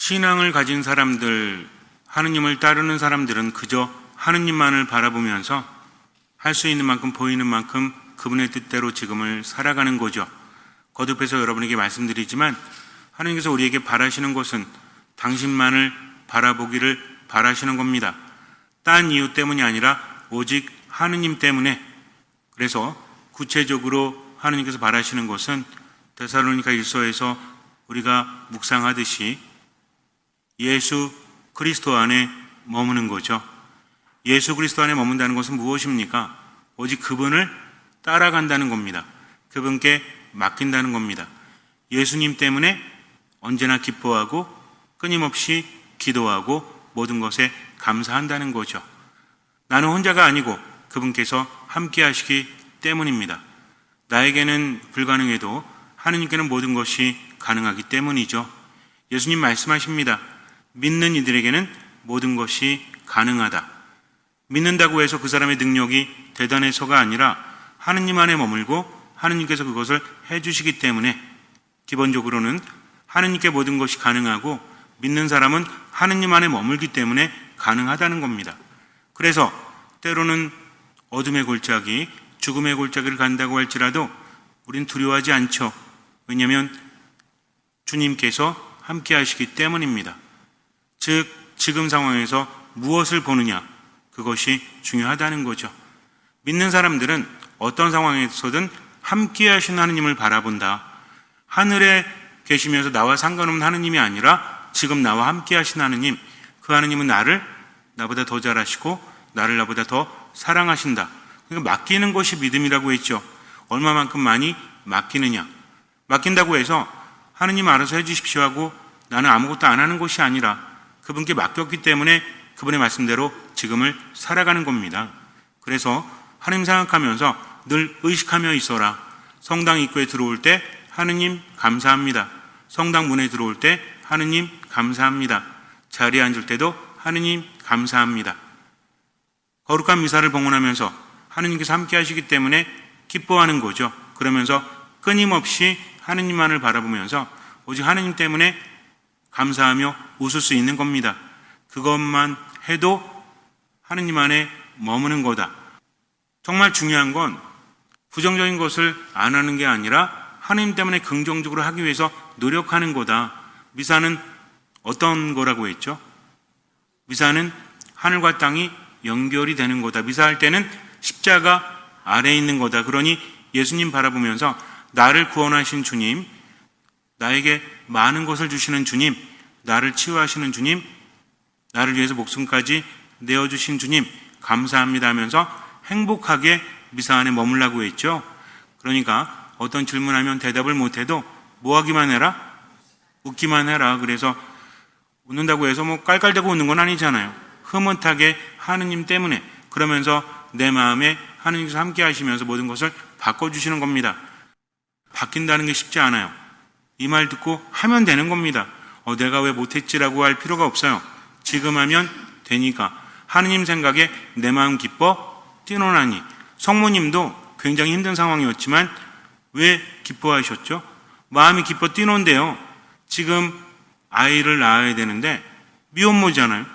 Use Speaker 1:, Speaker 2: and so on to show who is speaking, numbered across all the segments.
Speaker 1: 신앙을 가진 사람들, 하느님을 따르는 사람들은 그저 하느님만을 바라보면서 할 수 있는 만큼 보이는 만큼 그분의 뜻대로 지금을 살아가는 거죠. 거듭해서 여러분에게 말씀드리지만 하느님께서 우리에게 바라시는 것은 당신만을 바라보기를 바라시는 겁니다. 딴 이유 때문이 아니라 오직 하느님 때문에. 그래서 구체적으로 하느님께서 바라시는 것은 데살로니가 1서에서 우리가 묵상하듯이 예수 그리스도 안에 머무는 거죠. 예수 그리스도 안에 머문다는 것은 무엇입니까? 오직 그분을 따라간다는 겁니다. 그분께 맡긴다는 겁니다. 예수님 때문에 언제나 기뻐하고 끊임없이 기도하고 모든 것에 감사한다는 거죠. 나는 혼자가 아니고 그분께서 함께 하시기 때문입니다. 나에게는 불가능해도 하느님께는 모든 것이 가능하기 때문이죠. 예수님 말씀하십니다. 믿는 이들에게는 모든 것이 가능하다. 믿는다고 해서 그 사람의 능력이 대단해서가 아니라 하느님 안에 머물고 하느님께서 그것을 해주시기 때문에 기본적으로는 하느님께 모든 것이 가능하고 믿는 사람은 하느님 안에 머물기 때문에 가능하다는 겁니다. 그래서 때로는 어둠의 골짜기, 죽음의 골짜기를 간다고 할지라도 우린 두려워하지 않죠. 왜냐하면 주님께서 함께 하시기 때문입니다. 즉 지금 상황에서 무엇을 보느냐, 그것이 중요하다는 거죠. 믿는 사람들은 어떤 상황에서든 함께 하신 하느님을 바라본다. 하늘에 계시면서 나와 상관없는 하느님이 아니라 지금 나와 함께 하신 하느님, 그 하느님은 나를 나보다 더 잘하시고 나를 나보다 더 사랑하신다. 그러니까 맡기는 것이 믿음이라고 했죠. 얼마만큼 많이 맡기느냐. 맡긴다고 해서 하느님 알아서 해주십시오 하고 나는 아무것도 안 하는 것이 아니라 그분께 맡겼기 때문에 그분의 말씀대로 지금을 살아가는 겁니다. 그래서 하느님 생각하면서 늘 의식하며 있어라. 성당 입구에 들어올 때 하느님 감사합니다. 성당 문에 들어올 때 하느님 감사합니다. 자리에 앉을 때도 하느님 감사합니다. 거룩한 미사를 봉헌하면서 하느님께서 함께 하시기 때문에 기뻐하는 거죠. 그러면서 끊임없이 하느님만을 바라보면서 오직 하느님 때문에 감사하며 웃을 수 있는 겁니다. 그것만 해도 하느님 안에 머무는 거다. 정말 중요한 건 부정적인 것을 안 하는 게 아니라 하느님 때문에 긍정적으로 하기 위해서 노력하는 거다. 미사는 어떤 거라고 했죠? 미사는 하늘과 땅이 연결이 되는 거다. 미사할 때는 십자가 아래에 있는 거다. 그러니 예수님 바라보면서 나를 구원하신 주님, 나에게 많은 것을 주시는 주님, 나를 치유하시는 주님, 나를 위해서 목숨까지 내어주신 주님 감사합니다 하면서 행복하게 미사 안에 머물라고 했죠. 그러니까 어떤 질문하면 대답을 못해도 뭐 하기만 해라? 웃기만 해라. 그래서 웃는다고 해서 뭐 깔깔대고 웃는 건 아니잖아요. 흐뭇하게 하느님 때문에, 그러면서 내 마음에 하느님께서 함께 하시면서 모든 것을 바꿔주시는 겁니다. 바뀐다는 게 쉽지 않아요. 이 말 듣고 하면 되는 겁니다. 내가 왜 못했지라고 할 필요가 없어요. 지금 하면 되니까. 하느님 생각에 내 마음 기뻐 뛰노나니. 성모님도 굉장히 힘든 상황이었지만 왜 기뻐하셨죠? 마음이 기뻐 뛰노는데요. 지금 아이를 낳아야 되는데 미혼모잖아요.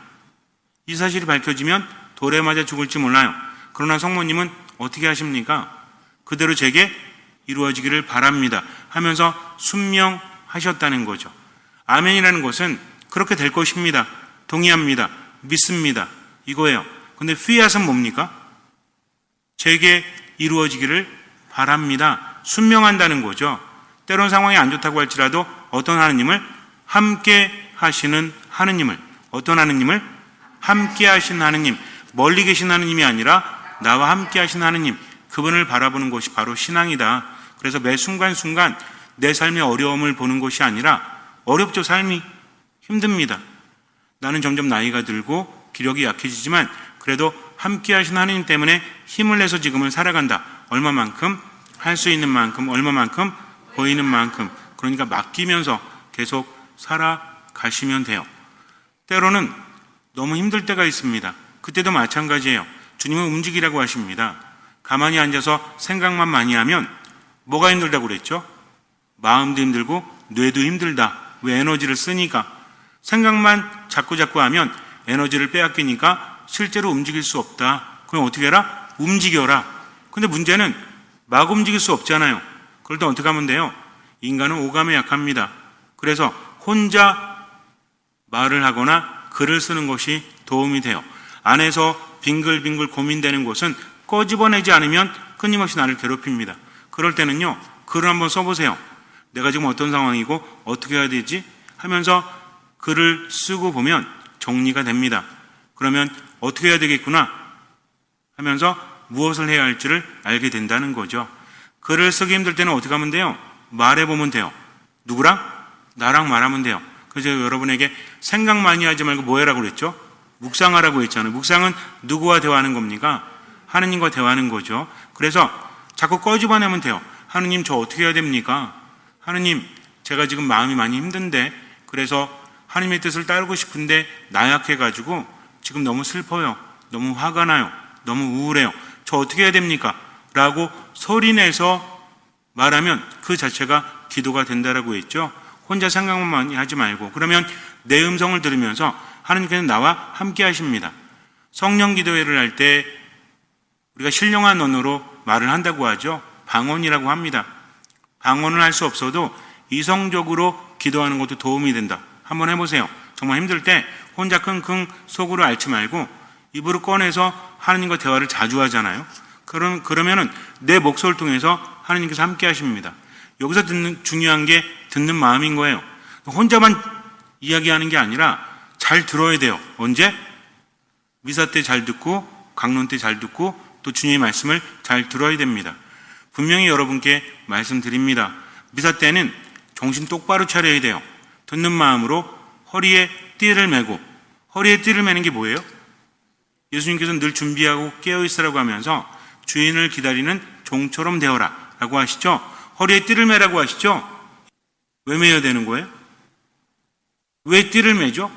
Speaker 1: 이 사실이 밝혀지면 돌에 맞아 죽을지 몰라요. 그러나 성모님은 어떻게 하십니까? 그대로 제게 이루어지기를 바랍니다 하면서 순명하셨다는 거죠. 아멘이라는 것은 그렇게 될 것입니다. 동의합니다. 믿습니다. 이거예요. 근데 피앗은 뭡니까? 제게 이루어지기를 바랍니다. 순명한다는 거죠. 때론 상황이 안 좋다고 할지라도 어떤 하느님을? 함께 하시는 하느님을. 어떤 하느님을? 함께 하신 하느님. 멀리 계신 하느님이 아니라 나와 함께 하신 하느님. 그분을 바라보는 것이 바로 신앙이다. 그래서 매 순간순간 내 삶의 어려움을 보는 것이 아니라, 어렵죠. 삶이 힘듭니다. 나는 점점 나이가 들고 기력이 약해지지만 그래도 함께 하신 하느님 때문에 힘을 내서 지금을 살아간다. 얼마만큼? 할 수 있는 만큼, 얼마만큼? 보이는 만큼. 그러니까 맡기면서 계속 살아가시면 돼요. 때로는 너무 힘들 때가 있습니다. 그때도 마찬가지예요. 주님은 움직이라고 하십니다. 가만히 앉아서 생각만 많이 하면 뭐가 힘들다고 그랬죠? 마음도 힘들고 뇌도 힘들다. 왜? 에너지를 쓰니까. 생각만 자꾸자꾸 하면 에너지를 빼앗기니까 실제로 움직일 수 없다. 그럼 어떻게 해라? 움직여라. 근데 문제는 막 움직일 수 없잖아요. 그럴 때 어떻게 하면 돼요? 인간은 오감에 약합니다. 그래서 혼자 말을 하거나 글을 쓰는 것이 도움이 돼요. 안에서 빙글빙글 고민되는 것은 꺼집어내지 않으면 끊임없이 나를 괴롭힙니다. 그럴 때는요, 글을 한번 써보세요. 내가 지금 어떤 상황이고 어떻게 해야 되지? 하면서 글을 쓰고 보면 정리가 됩니다. 그러면 어떻게 해야 되겠구나 하면서 무엇을 해야 할지를 알게 된다는 거죠. 글을 쓰기 힘들 때는 어떻게 하면 돼요? 말해보면 돼요. 누구랑? 나랑 말하면 돼요. 그래서 여러분에게 생각 많이 하지 말고 뭐 해라고 그랬죠? 묵상하라고 했잖아요. 묵상은 누구와 대화하는 겁니까? 하느님과 대화하는 거죠. 그래서 자꾸 꺼집어내면 돼요. 하느님, 저 어떻게 해야 됩니까? 하느님, 제가 지금 마음이 많이 힘든데, 그래서 하느님의 뜻을 따르고 싶은데 나약해가지고 지금 너무 슬퍼요. 너무 화가 나요. 너무 우울해요. 저 어떻게 해야 됩니까? 라고 소리내서 말하면 그 자체가 기도가 된다라고 했죠. 혼자 생각만 많이 하지 말고, 그러면 내 음성을 들으면서 하느님께서 나와 함께 하십니다. 성령 기도회를 할 때 우리가 신령한 언어로 말을 한다고 하죠. 방언이라고 합니다. 방언을 할 수 없어도 이성적으로 기도하는 것도 도움이 된다. 한번 해보세요. 정말 힘들 때 혼자 끙끙 속으로 앓지 말고 입으로 꺼내서 하느님과 대화를 자주 하잖아요. 그러면은 내 목소리를 통해서 하느님께서 함께 하십니다. 여기서 중요한 게 듣는 마음인 거예요. 혼자만 이야기하는 게 아니라 잘 들어야 돼요. 언제? 미사 때 잘 듣고, 강론 때 잘 듣고, 또 주님의 말씀을 잘 들어야 됩니다. 분명히 여러분께 말씀드립니다. 미사 때는 정신 똑바로 차려야 돼요. 듣는 마음으로 허리에 띠를 메고, 허리에 띠를 매는 게 뭐예요? 예수님께서는 늘 준비하고 깨어있으라고 하면서 주인을 기다리는 종처럼 되어라 라고 하시죠. 허리에 띠를 매라고 하시죠. 왜 매야 되는 거예요? 왜 띠를 매죠?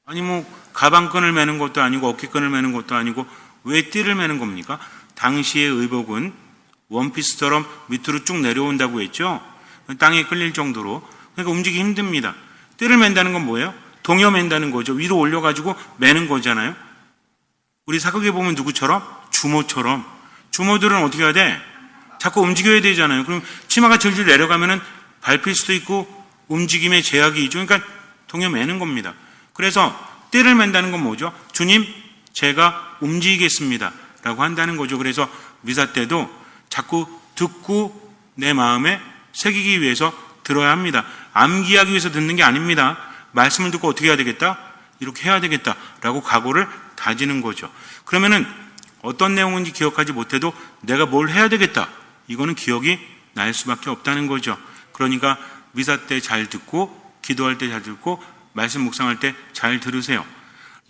Speaker 1: 아니 가방끈을 매는 것도 아니고 어깨끈을 매는 것도 아니고 왜 띠를 매는 겁니까? 당시의 의복은 원피스처럼 밑으로 쭉 내려온다고 했죠. 땅에 끌릴 정도로. 그러니까 움직이기 힘듭니다. 띠를 맨다는 건 뭐예요? 동여 맨다는 거죠. 위로 올려가지고 매는 거잖아요. 우리 사극에 보면 누구처럼? 주모처럼. 주모들은 어떻게 해야 돼? 자꾸 움직여야 되잖아요. 그럼 치마가 질질 내려가면은 밟힐 수도 있고 움직임에 제약이 있죠. 그러니까 동여 매는 겁니다. 그래서 띠를 맨다는 건 뭐죠? 주님, 제가 움직이겠습니다 라고 한다는 거죠. 그래서 미사 때도 자꾸 듣고 내 마음에 새기기 위해서 들어야 합니다. 암기하기 위해서 듣는 게 아닙니다. 말씀을 듣고 어떻게 해야 되겠다? 이렇게 해야 되겠다 라고 각오를 다지는 거죠. 그러면은 어떤 내용인지 기억하지 못해도 내가 뭘 해야 되겠다, 이거는 기억이 날 수밖에 없다는 거죠. 그러니까 미사 때 잘 듣고, 기도할 때 잘 듣고, 말씀 묵상할 때 잘 들으세요.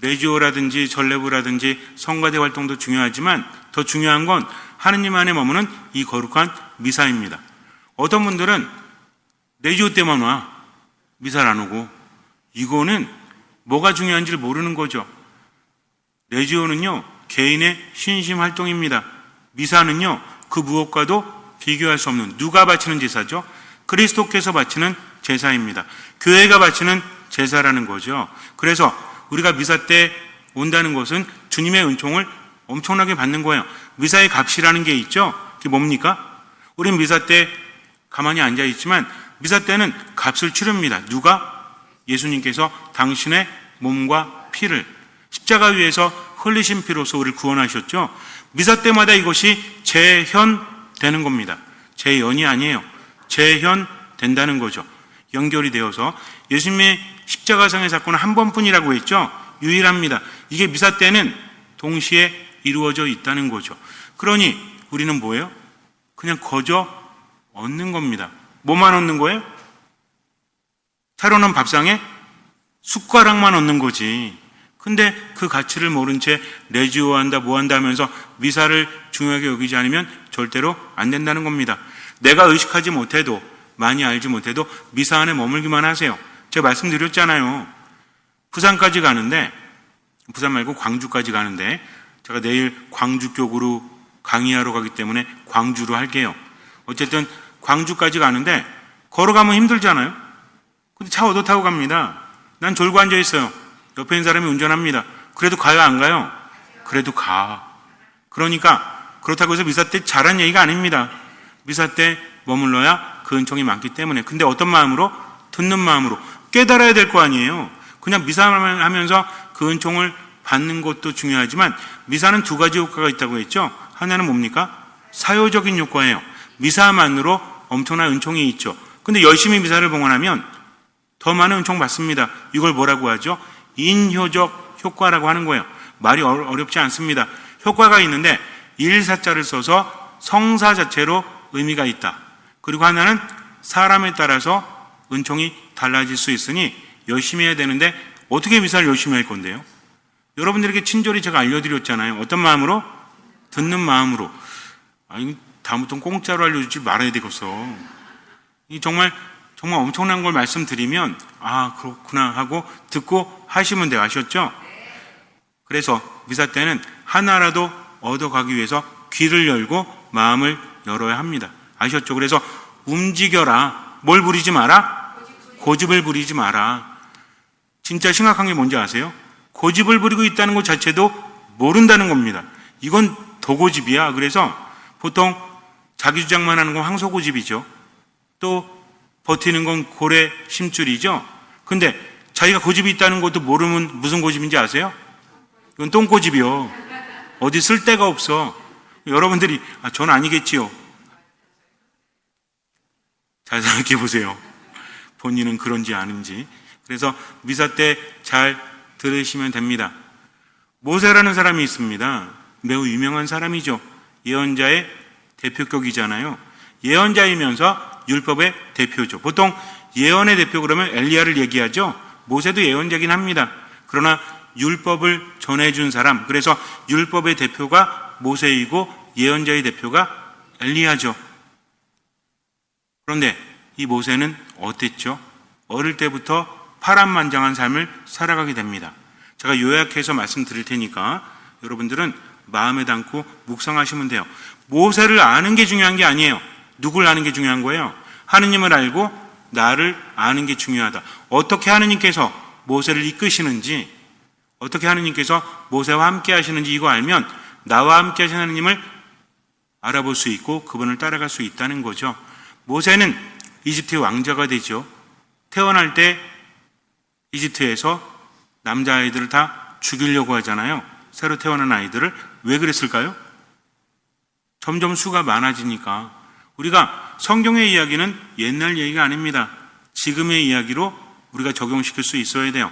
Speaker 1: 레지오라든지 전례부라든지 성가대 활동도 중요하지만 더 중요한 건 하느님 안에 머무는 이 거룩한 미사입니다. 어떤 분들은 레지오 때만 와, 미사를 안 오고, 이거는 뭐가 중요한지를 모르는 거죠. 레지오는요, 개인의 신심 활동입니다. 미사는요, 그 무엇과도 비교할 수 없는, 누가 바치는 제사죠? 그리스도께서 바치는 제사입니다. 교회가 바치는 제사라는 거죠. 그래서 우리가 미사 때 온다는 것은 주님의 은총을 엄청나게 받는 거예요. 미사의 값이라는 게 있죠. 그게 뭡니까? 우린 미사 때 가만히 앉아 있지만 미사 때는 값을 치릅니다. 누가? 예수님께서 당신의 몸과 피를 십자가 위에서 흘리신 피로서 우리를 구원하셨죠. 미사 때마다 이것이 재현되는 겁니다. 재연이 아니에요. 재현된다는 거죠. 연결이 되어서 예수님의 십자가상의 사건은 한 번뿐이라고 했죠. 유일합니다. 이게 미사 때는 동시에 이루어져 있다는 거죠. 그러니 우리는 뭐예요? 그냥 거저 얻는 겁니다. 뭐만 얻는 거예요? 차려놓은 밥상에 숟가락만 얻는 거지. 근데 그 가치를 모른 채 레지오 한다, 뭐 한다 하면서 미사를 중요하게 여기지 않으면 절대로 안 된다는 겁니다. 내가 의식하지 못해도, 많이 알지 못해도 미사 안에 머물기만 하세요. 제가 말씀드렸잖아요. 부산까지 가는데, 부산 말고 광주까지 가는데, 제가 내일 광주 쪽으로 강의하러 가기 때문에 광주로 할게요. 어쨌든 광주까지 가는데 걸어가면 힘들잖아요. 근데 차 얻어 타고 갑니다. 난 졸고 앉아 있어요. 옆에 있는 사람이 운전합니다. 그래도 가요, 안 가요? 그래도 가. 그러니까 그렇다고 해서 미사 때 잘한 얘기가 아닙니다. 미사 때 머물러야 그 은총이 많기 때문에. 근데 어떤 마음으로? 듣는 마음으로 깨달아야 될 거 아니에요. 그냥 미사만 하면서 그 은총을 받는 것도 중요하지만 미사는 두 가지 효과가 있다고 했죠. 하나는 뭡니까? 사효적인 효과예요. 미사만으로 엄청난 은총이 있죠. 근데 열심히 미사를 봉헌하면 더 많은 은총 받습니다. 이걸 뭐라고 하죠? 인효적 효과라고 하는 거예요. 말이 어렵지 않습니다. 효과가 있는데 일사자를 써서 성사 자체로 의미가 있다. 그리고 하나는 사람에 따라서 은총이 달라질 수 있으니 열심히 해야 되는데 어떻게 미사를 열심히 할 건데요? 여러분들에게 친절히 제가 알려드렸잖아요. 어떤 마음으로? 듣는 마음으로. 아니, 다음부터는 공짜로 알려주지 말아야 되겠어. 정말 엄청난 걸 말씀드리면 아 그렇구나 하고 듣고 하시면 돼요. 아셨죠? 그래서 미사 때는 하나라도 얻어가기 위해서 귀를 열고 마음을 열어야 합니다. 아셨죠? 그래서 움직여라. 뭘 부리지 마라? 고집을 부리지 마라. 진짜 심각한 게 뭔지 아세요? 고집을 부리고 있다는 것 자체도 모른다는 겁니다. 이건 도고집이야. 그래서 보통 자기 주장만 하는 건 황소고집이죠. 또 버티는 건 고래 심줄이죠. 근데 자기가 고집이 있다는 것도 모르면 무슨 고집인지 아세요? 이건 똥고집이요. 어디 쓸 데가 없어. 여러분들이 전 아니겠지요. 잘 생각해 보세요. 본인은 그런지 아닌지. 그래서 미사 때 잘 들으시면 됩니다. 모세라는 사람이 있습니다. 매우 유명한 사람이죠. 예언자의 대표격이잖아요. 예언자이면서 율법의 대표죠. 보통 예언의 대표 그러면 엘리야를 얘기하죠. 모세도 예언자긴 합니다. 그러나 율법을 전해준 사람, 그래서 율법의 대표가 모세이고 예언자의 대표가 엘리야죠. 그런데 이 모세는 어땠죠? 어릴 때부터 파란만장한 삶을 살아가게 됩니다. 제가 요약해서 말씀드릴 테니까 여러분들은 마음에 담고 묵상하시면 돼요. 모세를 아는 게 중요한 게 아니에요. 누굴 아는 게 중요한 거예요? 하느님을 알고 나를 아는 게 중요하다. 어떻게 하느님께서 모세를 이끄시는지, 어떻게 하느님께서 모세와 함께 하시는지 이거 알면 나와 함께 하시는 하느님을 알아볼 수 있고 그분을 따라갈 수 있다는 거죠. 모세는 이집트의 왕자가 되죠. 태어날 때 이집트에서 남자아이들을 다 죽이려고 하잖아요. 새로 태어난 아이들을. 왜 그랬을까요? 점점 수가 많아지니까. 우리가 성경의 이야기는 옛날 얘기가 아닙니다. 지금의 이야기로 우리가 적용시킬 수 있어야 돼요.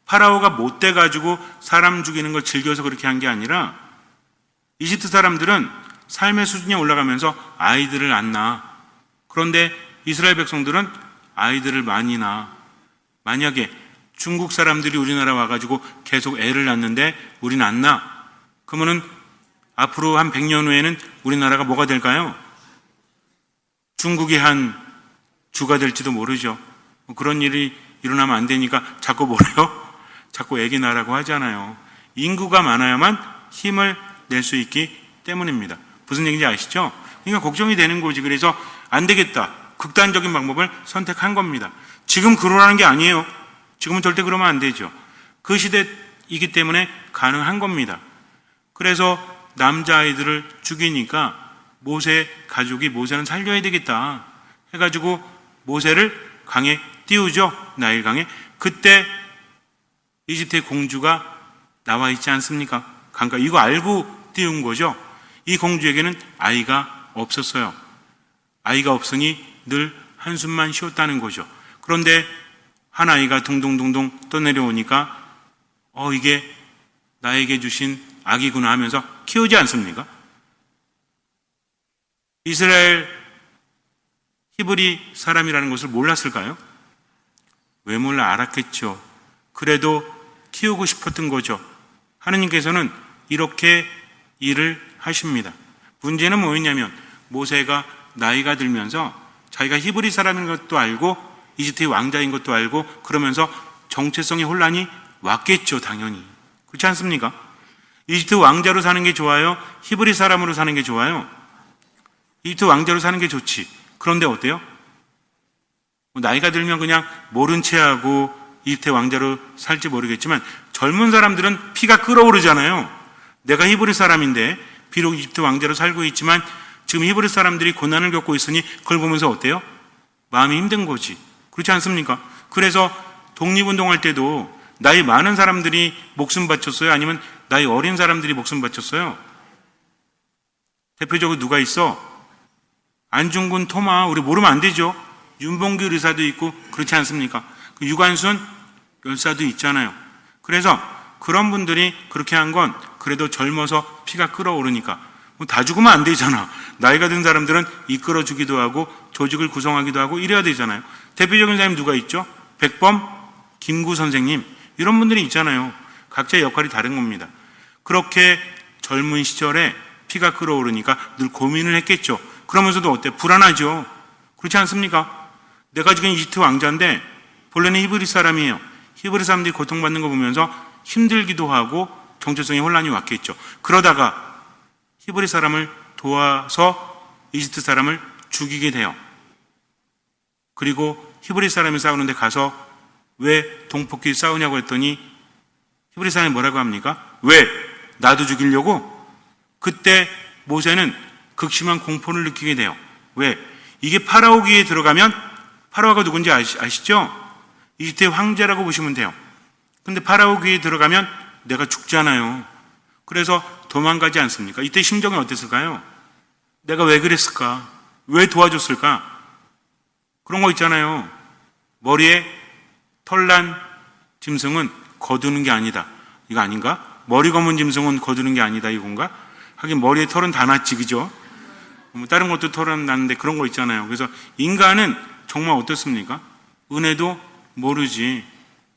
Speaker 1: 파라오가 못돼가지고 사람 죽이는 걸 즐겨서 그렇게 한 게 아니라 이집트 사람들은 삶의 수준이 올라가면서 아이들을 안 낳아. 그런데 이스라엘 백성들은 아이들을 많이 낳아. 만약에 중국 사람들이 우리나라 와가지고 계속 애를 낳는데 우린 안 낳아. 그러면은 앞으로 한 100년 후에는 우리나라가 뭐가 될까요? 중국이 한 주가 될지도 모르죠. 그런 일이 일어나면 안 되니까 자꾸 뭐래요? 자꾸 애기 낳으라고 하잖아요. 인구가 많아야만 힘을 낼 수 있기 때문입니다. 무슨 얘기인지 아시죠? 그러니까 걱정이 되는 거지. 그래서 안 되겠다. 극단적인 방법을 선택한 겁니다. 지금 그러라는 게 아니에요. 지금은 절대 그러면 안 되죠. 그 시대이기 때문에 가능한 겁니다. 그래서 남자아이들을 죽이니까 모세 가족이 모세는 살려야 되겠다 해가지고 모세를 강에 띄우죠. 나일강에. 그때 이집트의 공주가 나와 있지 않습니까? 강가. 이거 알고 띄운 거죠. 이 공주에게는 아이가 없었어요. 아이가 없으니 늘 한숨만 쉬었다는 거죠. 그런데 한 아이가 둥둥둥둥 떠내려오니까 이게 나에게 주신 아기구나 하면서 키우지 않습니까? 이스라엘 히브리 사람이라는 것을 몰랐을까요? 왜 몰라? 알았겠죠. 그래도 키우고 싶었던 거죠. 하느님께서는 이렇게 일을 하십니다. 문제는 뭐였냐면 모세가 나이가 들면서 자기가 히브리 사람인 것도 알고 이집트의 왕자인 것도 알고 그러면서 정체성의 혼란이 왔겠죠. 당연히. 그렇지 않습니까? 이집트 왕자로 사는 게 좋아요? 히브리 사람으로 사는 게 좋아요? 이집트 왕자로 사는 게 좋지. 그런데 어때요? 나이가 들면 그냥 모른 채 하고 이집트 왕자로 살지 모르겠지만 젊은 사람들은 피가 끓어오르잖아요. 내가 히브리 사람인데 비록 이집트 왕자로 살고 있지만 지금 히브리 사람들이 고난을 겪고 있으니 그걸 보면서 어때요? 마음이 힘든 거지. 그렇지 않습니까? 그래서 독립운동할 때도 나이 많은 사람들이 목숨 바쳤어요? 아니면 나이 어린 사람들이 목숨 바쳤어요? 대표적으로 누가 있어? 안중근, 토마, 우리 모르면 안 되죠. 윤봉규 의사도 있고 그렇지 않습니까? 유관순 열사도 있잖아요. 그래서 그런 분들이 그렇게 한 건 그래도 젊어서 피가 끓어오르니까 뭐 다 죽으면 안 되잖아. 나이가 든 사람들은 이끌어주기도 하고 조직을 구성하기도 하고 이래야 되잖아요. 대표적인 사람이 누가 있죠? 백범, 김구 선생님 이런 분들이 있잖아요. 각자의 역할이 다른 겁니다. 그렇게 젊은 시절에 피가 끓어오르니까 늘 고민을 했겠죠. 그러면서도 어때? 불안하죠. 그렇지 않습니까? 내가 지금 이집트 왕자인데 본래는 히브리 사람이에요. 히브리 사람들이 고통받는 거 보면서 힘들기도 하고 정체성의 혼란이 왔겠죠. 그러다가 히브리 사람을 도와서 이집트 사람을 죽이게 돼요. 그리고 히브리 사람이 싸우는데 가서 왜 동포끼리 싸우냐고 했더니 히브리 사람이 뭐라고 합니까? 왜? 나도 죽이려고? 그때 모세는 극심한 공포를 느끼게 돼요. 왜? 이게 파라오 귀에 들어가면 파라오가 누군지 아시죠? 이집트의 황제라고 보시면 돼요. 근데 파라오 귀에 들어가면 내가 죽잖아요. 그래서 도망가지 않습니까? 이때 심정이 어땠을까요? 내가 왜 그랬을까? 왜 도와줬을까? 그런 거 있잖아요. 머리에 털난 짐승은 거두는 게 아니다. 이거 아닌가? 머리 검은 짐승은 거두는 게 아니다. 이건가? 하긴 머리에 털은 다 났지, 그죠? 뭐 다른 것도 털은 났는데 그런 거 있잖아요. 그래서 인간은 정말 어떻습니까? 은혜도 모르지.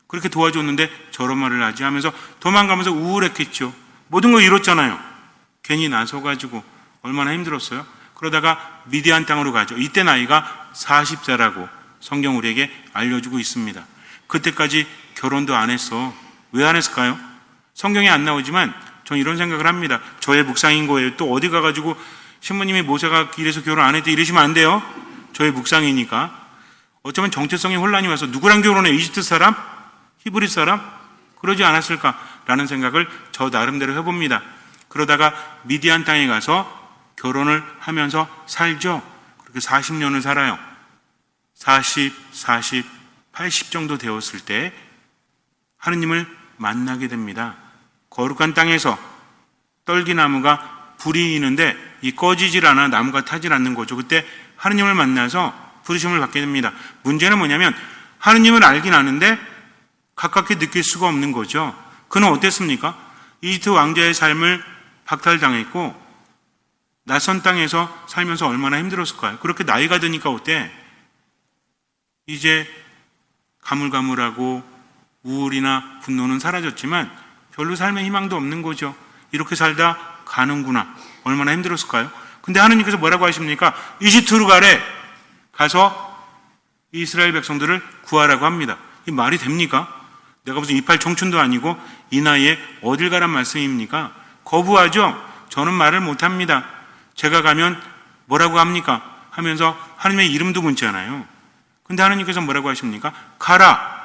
Speaker 1: 그렇게 도와줬는데 저런 말을 하지 하면서 도망가면서 우울했겠죠. 모든 걸 잃었잖아요. 괜히 나서가지고 얼마나 힘들었어요. 그러다가 미디안 땅으로 가죠. 이때 나이가 40세라고 성경 우리에게 알려주고 있습니다. 그때까지 결혼도 안 했어. 왜 안 했을까요? 성경에 안 나오지만 저는 이런 생각을 합니다. 저의 묵상인 거예요. 또 어디 가가지고 신부님이 모세가 이래서 결혼 안 했대 이러시면 안 돼요. 저의 묵상이니까. 어쩌면 정체성의 혼란이 와서 누구랑 결혼해? 이집트 사람? 히브리 사람? 그러지 않았을까라는 생각을 저 나름대로 해봅니다. 그러다가 미디안 땅에 가서 결혼을 하면서 살죠. 그렇게 40년을 살아요. 40, 80 정도 되었을 때 하느님을 만나게 됩니다. 거룩한 땅에서 떨기나무가 불이 있는데 이 꺼지질 않아 나무가 타질 않는 거죠. 그때 하느님을 만나서 부르심을 받게 됩니다. 문제는 뭐냐면 하느님을 알긴 아는데 가깝게 느낄 수가 없는 거죠. 그는 어땠습니까? 이집트 왕자의 삶을 박탈당했고 낯선 땅에서 살면서 얼마나 힘들었을까요? 그렇게 나이가 드니까 어때? 이제 가물가물하고 우울이나 분노는 사라졌지만 별로 삶의 희망도 없는 거죠. 이렇게 살다 가는구나. 얼마나 힘들었을까요? 근데 하느님께서 뭐라고 하십니까? 이집트로 가래. 가서 이스라엘 백성들을 구하라고 합니다. 이 말이 됩니까? 내가 무슨 이팔 청춘도 아니고 이 나이에 어딜 가란 말씀입니까? 거부하죠. 저는 말을 못합니다. 제가 가면 뭐라고 합니까? 하면서 하느님의 이름도 묻잖아요. 근데 하느님께서 뭐라고 하십니까? 가라.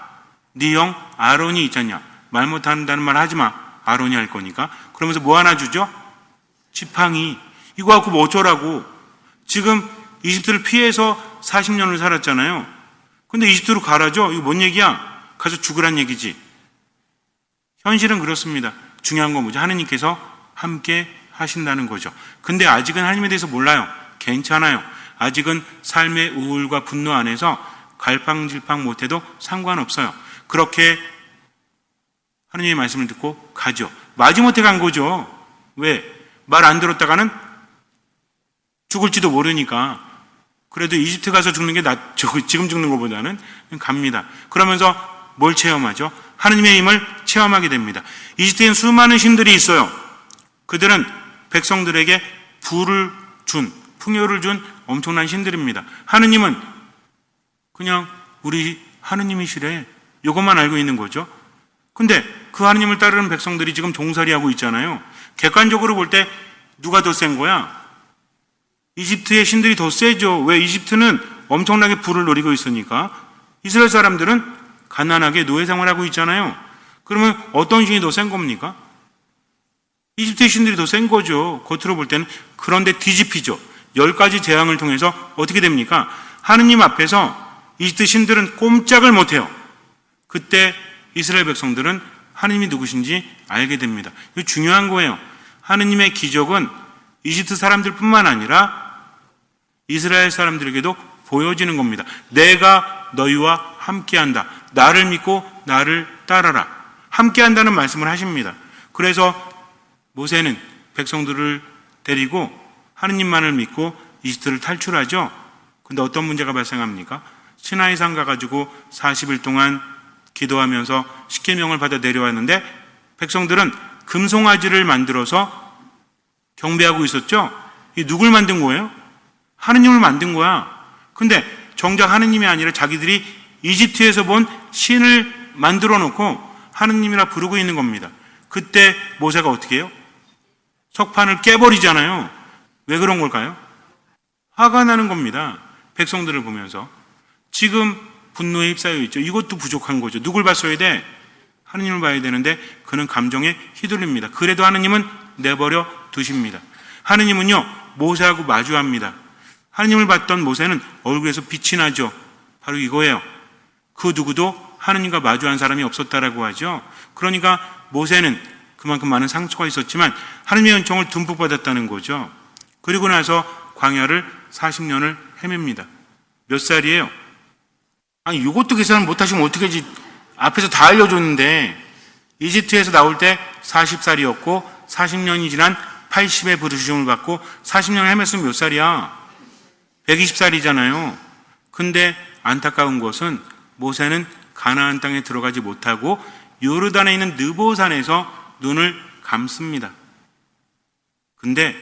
Speaker 1: 네 형 아론이 있잖냐. 말 못한다는 말 하지 마. 아론이 할 거니까. 그러면서 뭐 하나 주죠? 지팡이. 이거 갖고 뭐 어쩌라고. 지금 이집트를 피해서 40년을 살았잖아요. 근데 이집트로 가라죠? 이거 뭔 얘기야? 가서 죽으란 얘기지. 현실은 그렇습니다. 중요한 건 뭐죠? 하느님께서 함께 하신다는 거죠. 근데 아직은 하나님에 대해서 몰라요. 괜찮아요. 아직은 삶의 우울과 분노 안에서 갈팡질팡 못해도 상관없어요. 그렇게 하느님의 말씀을 듣고 가죠. 마지못해 간 거죠. 왜? 말 안 들었다가는 죽을지도 모르니까. 그래도 이집트 가서 죽는 게 지금 죽는 것보다는 갑니다. 그러면서 뭘 체험하죠? 하느님의 힘을 체험하게 됩니다. 이집트엔 수많은 신들이 있어요. 그들은 백성들에게 부를 준, 풍요를 준 엄청난 신들입니다. 하느님은 그냥 우리 하느님이시래. 이것만 알고 있는 거죠. 근데 그 하느님을 따르는 백성들이 지금 종살이하고 있잖아요. 객관적으로 볼 때 누가 더 센 거야? 이집트의 신들이 더 세죠. 왜? 이집트는 엄청나게 부를 노리고 있으니까. 이스라엘 사람들은 가난하게 노예 생활하고 있잖아요. 그러면 어떤 신이 더 센 겁니까? 이집트의 신들이 더 센 거죠. 겉으로 볼 때는. 그런데 뒤집히죠. 10가지 재앙을 통해서 어떻게 됩니까? 하느님 앞에서 이집트 신들은 꼼짝을 못해요. 그때 이스라엘 백성들은 하느님이 누구신지 알게 됩니다. 이거 중요한 거예요. 하느님의 기적은 이집트 사람들뿐만 아니라 이스라엘 사람들에게도 보여지는 겁니다. 내가 너희와 함께한다. 나를 믿고 나를 따라라. 함께한다는 말씀을 하십니다. 그래서 모세는 백성들을 데리고 하느님만을 믿고 이집트를 탈출하죠. 근데 어떤 문제가 발생합니까? 시나이산 가가지고 40일 동안 기도하면서 십계명을 받아 내려왔는데 백성들은 금송아지를 만들어서 경배하고 있었죠. 이 누굴 만든 거예요? 하느님을 만든 거야. 근데 정작 하느님이 아니라 자기들이 이집트에서 본 신을 만들어 놓고 하느님이라 부르고 있는 겁니다. 그때 모세가 어떻게 해요? 석판을 깨버리잖아요. 왜 그런 걸까요? 화가 나는 겁니다. 백성들을 보면서. 지금 분노에 휩싸여 있죠. 이것도 부족한 거죠. 누굴 봤어야 돼? 하느님을 봐야 되는데 그는 감정에 휘둘립니다. 그래도 하느님은 내버려 두십니다. 하느님은요, 모세하고 마주합니다. 하느님을 봤던 모세는 얼굴에서 빛이 나죠. 바로 이거예요. 그 누구도 하느님과 마주한 사람이 없었다라고 하죠. 그러니까 모세는 그만큼 많은 상처가 있었지만 하느님의 은총을 듬뿍 받았다는 거죠. 그리고 나서 광야를 40년을 헤맵니다. 몇 살이에요? 아니, 이것도 계산을 못하시면 어떡하지? 앞에서 다 알려줬는데 이집트에서 나올 때 40살이었고 40년이 지난 80의 부르심을 받고 40년을 헤맸으면 몇 살이야? 120살이잖아요. 근데 안타까운 것은 모세는 가나안 땅에 들어가지 못하고 요르단에 있는 느보산에서 눈을 감습니다. 근데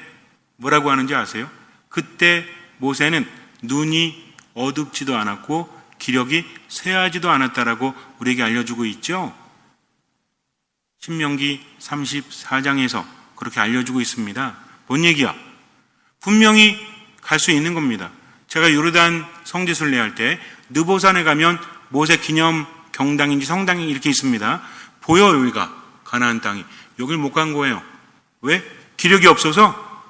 Speaker 1: 뭐라고 하는지 아세요? 그때 모세는 눈이 어둡지도 않았고 기력이 쇠하지도 않았다라고 우리에게 알려주고 있죠. 신명기 34장에서 그렇게 알려주고 있습니다. 뭔 얘기야? 분명히 갈 수 있는 겁니다. 제가 요르단 성지 순례할 때 느보산에 가면 모세 기념 경당인지 성당이 이렇게 있습니다. 보여, 여기가 가나안 땅이. 여길 못 간 거예요. 왜? 기력이 없어서.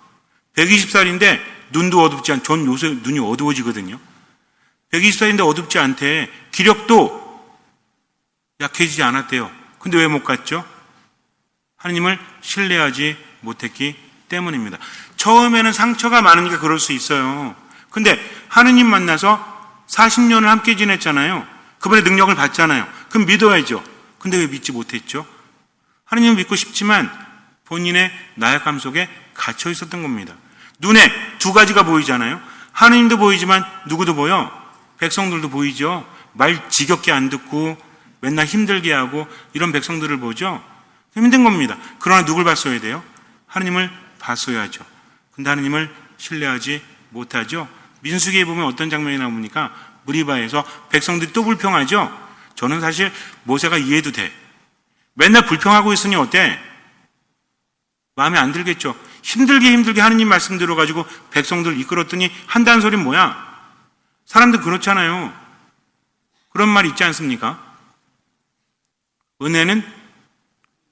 Speaker 1: 120살인데 눈도 어둡지 않, 전 요새 눈이 어두워지거든요. 120살인데 어둡지 않대. 기력도 약해지지 않았대요. 근데 왜 못 갔죠? 하느님을 신뢰하지 못했기 때문입니다. 처음에는 상처가 많으니까 그럴 수 있어요. 근데 하느님 만나서 40년을 함께 지냈잖아요. 그분의 능력을 봤잖아요. 그럼 믿어야죠. 근데 왜 믿지 못했죠? 하느님을 믿고 싶지만 본인의 나약함 속에 갇혀 있었던 겁니다. 눈에 두 가지가 보이잖아요. 하느님도 보이지만 누구도 보여? 백성들도 보이죠. 말 지겹게 안 듣고 맨날 힘들게 하고 이런 백성들을 보죠. 힘든 겁니다. 그러나 누굴 봤어야 돼요? 하느님을 봤어야죠. 근데 하느님을 신뢰하지 못하죠. 민수기에 보면 어떤 장면이 나옵니까? 무리바에서 백성들이 또 불평하죠. 저는 사실 모세가 이해도 돼. 맨날 불평하고 있으니 어때? 마음에 안 들겠죠. 힘들게 하느님 말씀 들어가지고 백성들 이끌었더니 한다는 소리는 뭐야? 사람들 그렇잖아요. 그런 말 있지 않습니까? 은혜는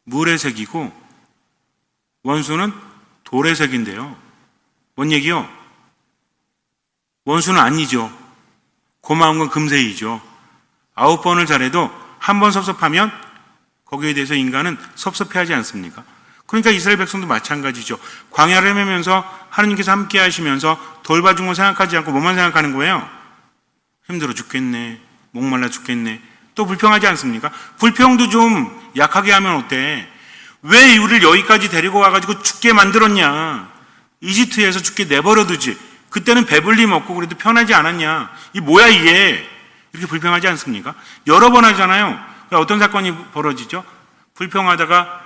Speaker 1: 물의 색이고 원수는 돌의 색인데요. 뭔 얘기요? 원수는 아니죠. 고마운 건 금세이죠. 9번을 잘해도 한 번 섭섭하면 거기에 대해서 인간은 섭섭해하지 않습니까? 그러니까 이스라엘 백성도 마찬가지죠. 광야를 헤매면서 하느님께서 함께 하시면서 돌봐준 거 생각하지 않고 뭐만 생각하는 거예요? 힘들어 죽겠네. 목말라 죽겠네. 또 불평하지 않습니까? 불평도 좀 약하게 하면 어때? 왜 우리를 여기까지 데리고 와가지고 죽게 만들었냐? 이집트에서 죽게 내버려두지. 그때는 배불리 먹고 그래도 편하지 않았냐? 이 뭐야 이게? 이렇게 불평하지 않습니까? 여러 번 하잖아요. 어떤 사건이 벌어지죠? 불평하다가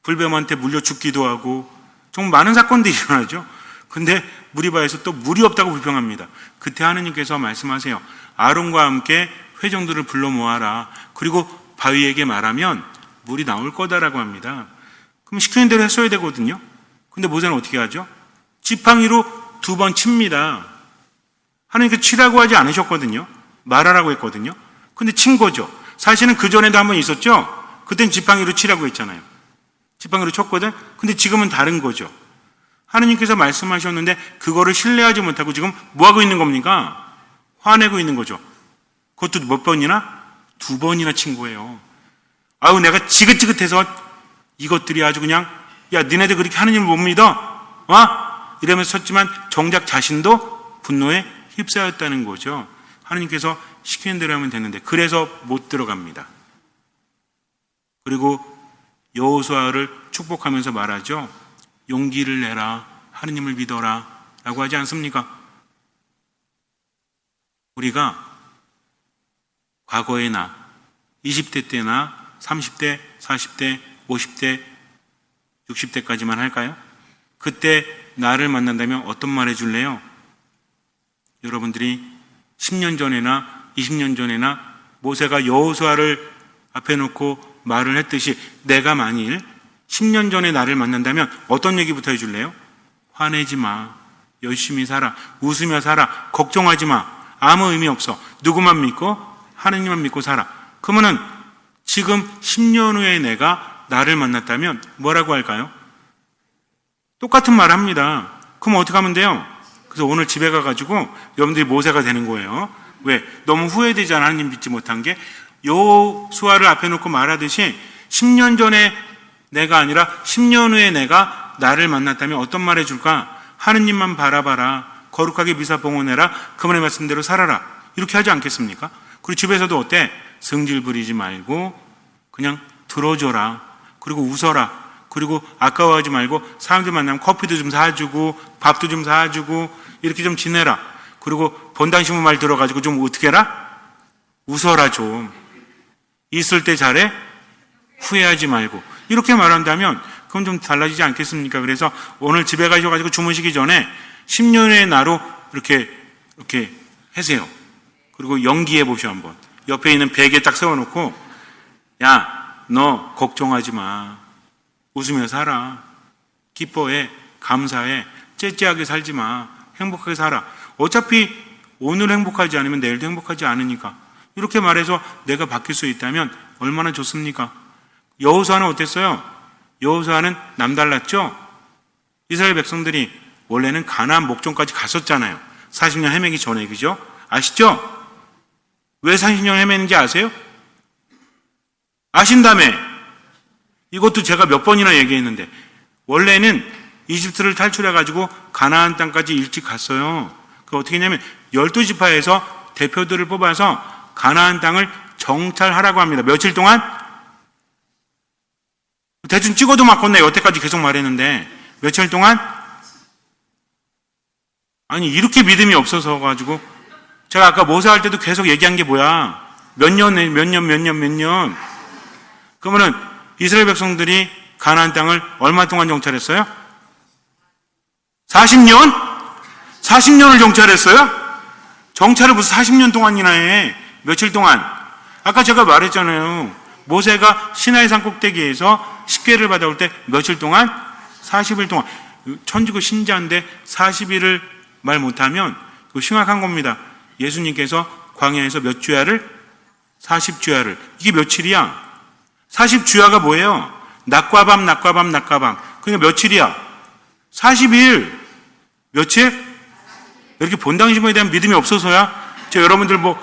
Speaker 1: 불뱀한테 물려 죽기도 하고 정말 많은 사건들이 일어나죠. 근데 무리바에서 또 물이 없다고 불평합니다. 그때 하느님께서 말씀하세요. 아론과 함께 회정들을 불러 모아라. 그리고 바위에게 말하면 물이 나올 거다라고 합니다. 그럼 시키는 대로 했어야 되거든요. 근데 모세는 어떻게 하죠? 지팡이로 2번 칩니다. 하느님께서 치라고 하지 않으셨거든요. 말하라고 했거든요. 근데 친 거죠. 사실은 그 전에도 한번 있었죠. 그땐 지팡이로 치라고 했잖아요. 지팡이로 쳤거든. 근데 지금은 다른 거죠. 하느님께서 말씀하셨는데 그거를 신뢰하지 못하고 지금 뭐 하고 있는 겁니까? 화내고 있는 거죠. 그것도 몇 번이나? 2번이나 친 거예요. 아우, 내가 지긋지긋해서 이것들이 아주 그냥, 야, 니네들 그렇게 하느님을 못 믿어? 이러면서 쳤지만 정작 자신도 분노에 휩싸였다는 거죠. 하느님께서 시키는 대로 하면 되는데, 그래서 못 들어갑니다. 그리고 여호수아를 축복하면서 말하죠. 용기를 내라, 하느님을 믿어라 라고 하지 않습니까? 우리가 과거의 나, 20대 때나 30대, 40대, 50대, 60대까지만 할까요? 그때 나를 만난다면 어떤 말 해줄래요? 여러분들이 10년 전에나 20년 전에나 모세가 여호수아를 앞에 놓고 말을 했듯이 내가 만일 10년 전에 나를 만난다면 어떤 얘기부터 해줄래요? 화내지 마. 열심히 살아. 웃으며 살아. 걱정하지 마. 아무 의미 없어. 누구만 믿고? 하느님만 믿고 살아. 그러면은 지금 10년 후에 내가 나를 만났다면 뭐라고 할까요? 똑같은 말 합니다. 그럼 어떻게 하면 돼요? 그래서 오늘 집에 가가지고 여러분들이 모세가 되는 거예요. 왜? 너무 후회되잖아. 하느님 믿지 못한 게. 여호수아를 앞에 놓고 말하듯이 10년 전에 내가 아니라 10년 후에 내가 나를 만났다면 어떤 말 해줄까? 하느님만 바라봐라. 거룩하게 미사 봉헌해라. 그분의 말씀대로 살아라. 이렇게 하지 않겠습니까? 그리고 집에서도 어때? 성질 부리지 말고 그냥 들어줘라. 그리고 웃어라. 그리고 아까워하지 말고 사람들 만나면 커피도 좀 사주고 밥도 좀 사주고 이렇게 좀 지내라. 그리고 본당신부 말 들어가지고 좀 어떻게 해라? 웃어라 좀. 있을 때 잘해? 후회하지 말고. 이렇게 말한다면 그건 좀 달라지지 않겠습니까? 그래서 오늘 집에 가셔가지고 주무시기 전에 10년의 나로 이렇게 하세요. 그리고 연기해 보셔 한번. 옆에 있는 베개 딱 세워놓고 야, 너 걱정하지 마. 웃으며 살아. 기뻐해. 감사해. 째째하게 살지 마. 행복하게 살아. 어차피 오늘 행복하지 않으면 내일도 행복하지 않으니까. 이렇게 말해서 내가 바뀔 수 있다면 얼마나 좋습니까? 여호수아는 어땠어요? 여호수아는 남달랐죠? 이스라엘 백성들이 원래는 가나안 목전까지 갔었잖아요. 40년 헤매기 전에, 그죠? 아시죠? 왜 40년 헤매는지 아세요? 아신다며. 이것도 제가 몇 번이나 얘기했는데 원래는 이집트를 탈출해가지고 가나안 땅까지 일찍 갔어요. 그 어떻게 했냐면 12지파에서 대표들을 뽑아서 가나안 땅을 정찰하라고 합니다. 며칠 동안? 대충 찍어도 맞겠네. 여태까지 계속 말했는데 며칠 동안? 아니 이렇게 믿음이 없어서 가지고 제가 아까 모세할 때도 계속 얘기한 게 뭐야? 몇 년. 그러면은 이스라엘 백성들이 가나안 땅을 얼마 동안 정찰했어요? 40년? 40년을 정찰했어요? 정찰을 무슨 40년 동안이나 해? 며칠 동안? 아까 제가 말했잖아요. 모세가 시나이산 꼭대기에서 십계를 받아올 때 며칠 동안? 40일 동안. 천지고 신자인데 40일을 말 못하면 그거 심각한 겁니다. 예수님께서 광야에서 몇 주야를? 40주야를. 이게 며칠이야? 40주야가 뭐예요? 낮과 밤. 그러니까 며칠이야? 40일. 며칠? 이렇게 본당신부에 대한 믿음이 없어서야? 여러분들 뭐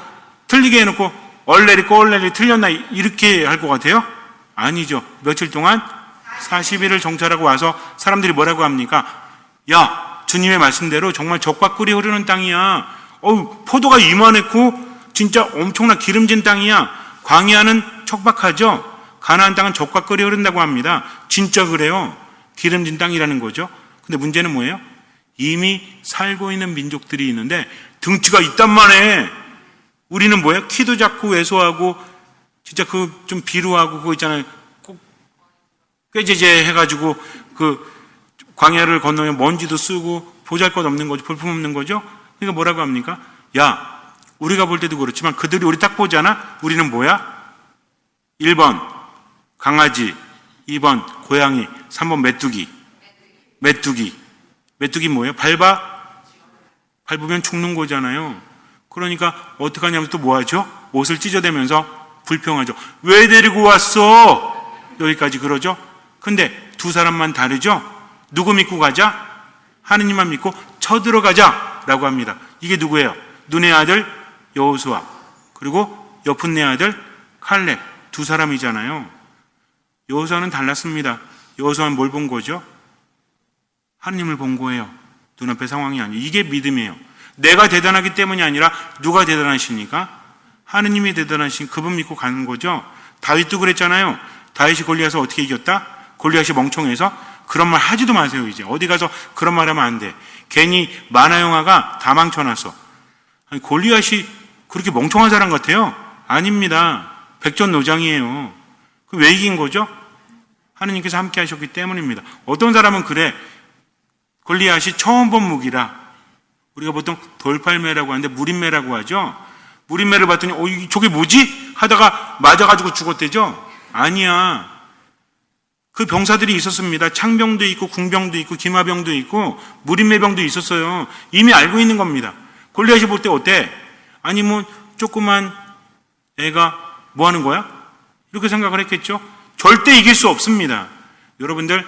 Speaker 1: 틀리게 해놓고 얼레리 꼴레리 틀렸나 이렇게 할 것 같아요? 아니죠. 며칠 동안? 40일을 정찰하고 와서 사람들이 뭐라고 합니까? 야, 주님의 말씀대로 정말 젖과 꿀이 흐르는 땅이야. 포도가 이만했고 진짜 엄청나 기름진 땅이야. 광야는 척박하죠? 가나안 땅은 젖과 꿀이 흐른다고 합니다. 진짜 그래요. 기름진 땅이라는 거죠. 근데 문제는 뭐예요? 이미 살고 있는 민족들이 있는데 등치가 이딴만 해. 우리는 뭐예요? 키도 작고 왜소하고 진짜 그 좀 비루하고 그거 있잖아요. 꼭 꾀제제 해가지고 그 광야를 건너면 먼지도 쓰고 보잘것없는 거죠. 볼품없는 거죠. 그러니까 뭐라고 합니까? 야, 우리가 볼 때도 그렇지만 그들이 우리 딱 보잖아. 우리는 뭐야? 1번 강아지, 2번 고양이, 3번 메뚜기. 메뚜기 뭐예요? 밟으면 죽는 거잖아요. 그러니까 어떻게 하냐면 또 뭐 하죠? 옷을 찢어대면서 불평하죠. 왜 데리고 왔어? 여기까지 그러죠. 근데 두 사람만 다르죠. 누구 믿고 가자? 하느님만 믿고 쳐들어가자 라고 합니다. 이게 누구예요? 눈의 아들 여호수아, 그리고 여푼네 아들 칼렙, 두 사람이잖아요. 여호수아는 달랐습니다. 여호수아는 뭘 본 거죠? 하느님을 본 거예요. 눈앞의 상황이 아니에요. 이게 믿음이에요. 내가 대단하기 때문이 아니라 누가 대단하시니까? 하느님이 대단하신 그분 믿고 가는 거죠. 다윗도 그랬잖아요. 다윗이 골리앗을 어떻게 이겼다? 골리앗이 멍청해서? 그런 말 하지도 마세요. 이제 어디 가서 그런 말 하면 안 돼. 괜히 만화 영화가 다 망쳐놨어. 아니, 골리앗이 그렇게 멍청한 사람 같아요? 아닙니다. 백전노장이에요. 그럼 왜 이긴 거죠? 하느님께서 함께 하셨기 때문입니다. 어떤 사람은 그래, 골리앗이 처음 본 무기라. 우리가 보통 돌팔매라고 하는데 무린매라고 하죠. 무린매를 봤더니 저게 뭐지? 하다가 맞아가지고 죽었대죠. 아니야. 그 병사들이 있었습니다. 창병도 있고 궁병도 있고 기마병도 있고 무린매병도 있었어요. 이미 알고 있는 겁니다. 골리앗이 볼 때 어때? 아니 뭐 조그만 애가 뭐 하는 거야? 이렇게 생각을 했겠죠. 절대 이길 수 없습니다. 여러분들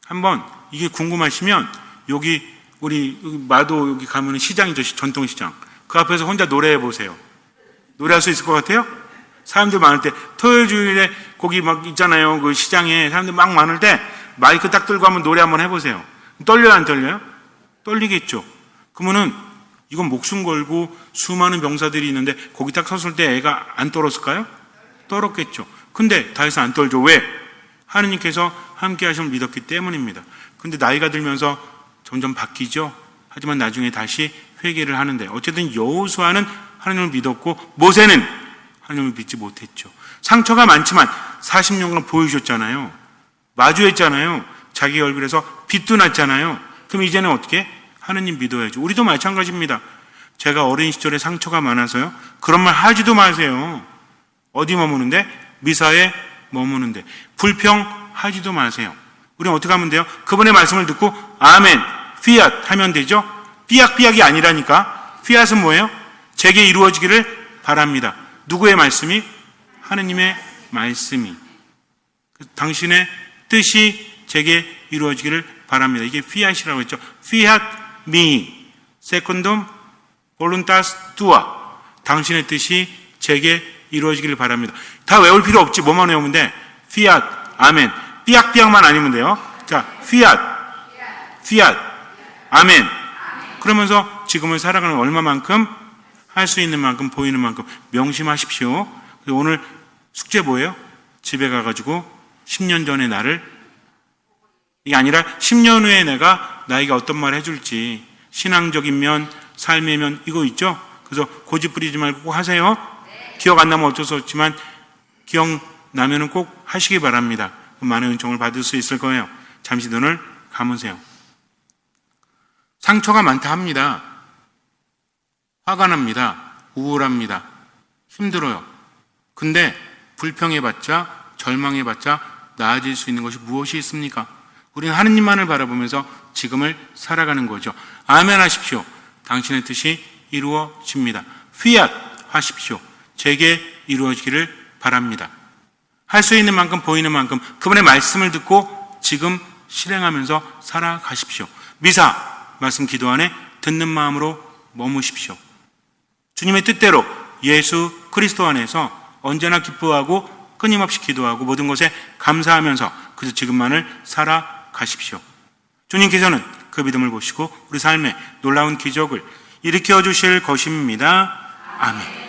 Speaker 1: 한번 이게 궁금하시면 여기 우리 마도 여기 가면 시장이죠. 전통시장. 그 앞에서 혼자 노래해 보세요. 노래할 수 있을 것 같아요? 사람들 많을 때, 토요일 주일에 거기 막 있잖아요. 그 시장에 사람들 막 많을 때 마이크 딱 들고 한번 노래 한번 해보세요. 떨려요, 안 떨려요? 떨리겠죠. 그러면은 이건 목숨 걸고 수많은 병사들이 있는데 거기 딱 섰을 때 애가 안 떨었을까요? 떨었겠죠. 근데 다윗은 안 떨죠. 왜? 하느님께서 함께 하심을 믿었기 때문입니다. 근데 나이가 들면서 점점 바뀌죠. 하지만 나중에 다시 회개를 하는데 어쨌든 여호수아는 하나님을 믿었고 모세는 하나님을 믿지 못했죠. 상처가 많지만 40년간 보여주셨잖아요. 마주했잖아요. 자기 얼굴에서 빛도 났잖아요. 그럼 이제는 어떻게? 하나님 믿어야죠. 우리도 마찬가지입니다. 제가 어린 시절에 상처가 많아서요. 그런 말 하지도 마세요. 어디 머무는데? 미사에 머무는데. 불평하지도 마세요. 우리는 어떻게 하면 돼요? 그분의 말씀을 듣고 아멘, 피앗 하면 되죠. 삐약삐약이 아니라니까. 피앗은 뭐예요? 제게 이루어지기를 바랍니다. 누구의 말씀이? 하느님의 말씀이. 당신의 뜻이 제게 이루어지기를 바랍니다. 이게 피앗이라고 했죠. 피앗 미 세컨돔 볼룬타스 투아. 당신의 뜻이 제게 이루어지기를 바랍니다. 다 외울 필요 없지. 뭐만 외우면 돼? 피앗, 아멘. 삐약삐약만 아니면 돼요. 자, 피앗, 아멘. 그러면서 지금을 살아가는 얼마만큼 할 수 있는 만큼 보이는 만큼 명심하십시오. 오늘 숙제 뭐예요? 집에 가가지고 10년 전의 나를, 이게 아니라 10년 후에 내가 나에게 어떤 말 해줄지, 신앙적인 면, 삶의 면, 이거 있죠? 그래서 고집 부리지 말고 꼭 하세요. 기억 안 나면 어쩔 수 없지만 기억나면은 꼭 하시기 바랍니다. 많은 은총을 받을 수 있을 거예요. 잠시 눈을 감으세요. 상처가 많다 합니다. 화가 납니다. 우울합니다. 힘들어요. 근데 불평해봤자, 절망해봤자 나아질 수 있는 것이 무엇이 있습니까? 우리는 하느님만을 바라보면서 지금을 살아가는 거죠. 아멘 하십시오. 당신의 뜻이 이루어집니다. 피앗 하십시오. 제게 이루어지기를 바랍니다. 할 수 있는 만큼 보이는 만큼 그분의 말씀을 듣고 지금 실행하면서 살아가십시오. 미사 말씀 기도 안에 듣는 마음으로 머무십시오. 주님의 뜻대로 예수 그리스도 안에서 언제나 기뻐하고 끊임없이 기도하고 모든 것에 감사하면서 그래서 지금만을 살아가십시오. 주님께서는 그 믿음을 보시고 우리 삶에 놀라운 기적을 일으켜 주실 것입니다. 아멘.